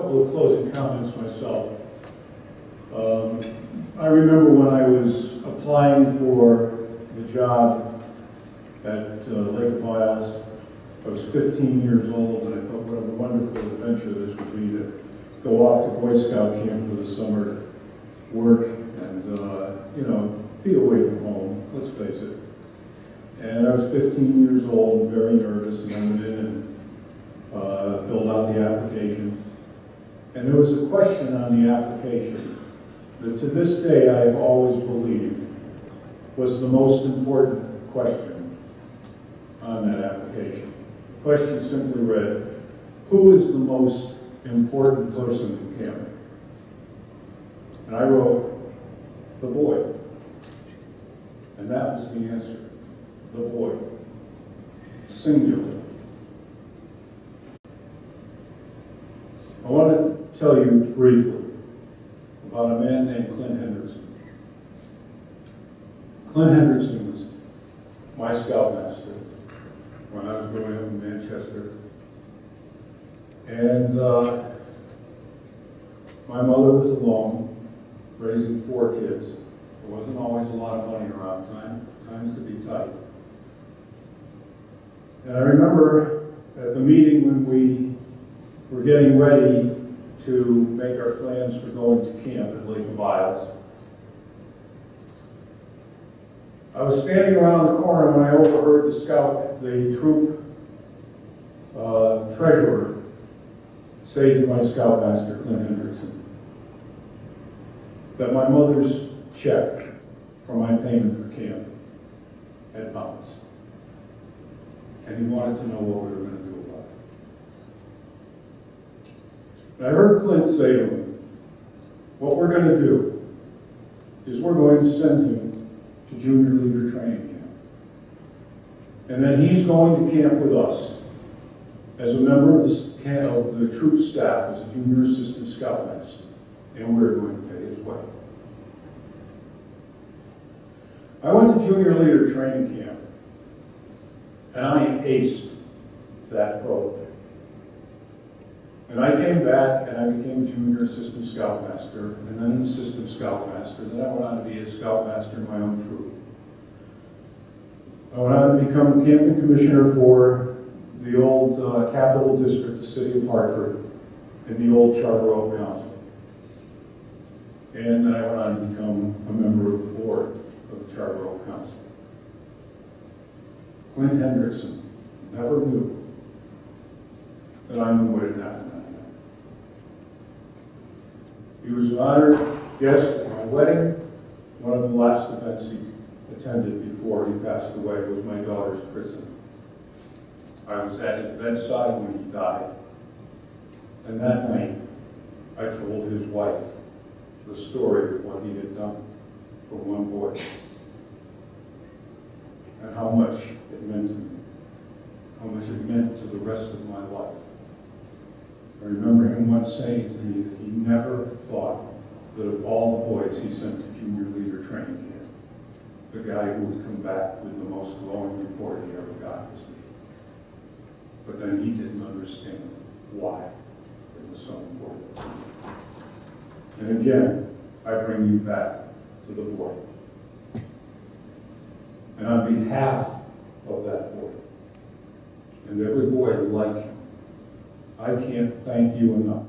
couple of closing comments myself. I remember when I was applying for the job at Lake of Isles. I was 15 years old, and I thought what a wonderful adventure this would be to go off to Boy Scout camp for the summer to work and, you know, be away from home, let's face it. And I was 15 years old and very nervous, and I went in and filled out the application. And there was a question on the application that to this day I have always believed was the most important question on that application. The question simply read, who is the most important person in camp? And I wrote, the boy. And that was the answer, the boy, singular. I want to tell you briefly about a man named Clint Henderson. Clint Henderson was my Scoutmaster when I was growing up in Manchester. And my mother was alone, raising 4 kids. There wasn't always a lot of money around. Times could be tight. And I remember at the meeting when we were getting ready to make our plans for going to camp at Lake of Isles, I was standing around the corner when I overheard the troop treasurer say to my Scoutmaster, Clint Henderson, that my mother's check for my payment for camp had bounced. And he wanted to know what we were going to do about it. And I heard Clint say to him, what we're going to do is we're going to send him to junior leader training camp. And then he's going to camp with us as a member of the troop staff as a junior assistant scoutmaster, and we're going to pay his way. I went to junior leader training camp, and I aced that program. And I came back and I became a junior assistant scoutmaster, and then an assistant scoutmaster. Then I went on to be a scoutmaster in my own troop. I went on to become camping commissioner for the old capital district, the city of Hartford, in the old Charter Oak Council. And then I went on to become a member of the board of the Charter Oak Council. Clint Henderson never knew that I knew what had happened that night. He was an honored guest at my wedding. One of the last events he attended before he passed away was my daughter's christening. I was at his bedside when he died. And that night, I told his wife the story of what he had done for one boy. And how much it meant to me. How much it meant to the rest of my life. I remember him once saying to me that he never thought that of all the boys he sent to junior leader training camp, the guy who would come back with the most glowing report he ever got was me. But then he didn't understand why it was so important. And again, I bring you back to the boy. And on behalf of that boy, and every boy like him, I can't thank you enough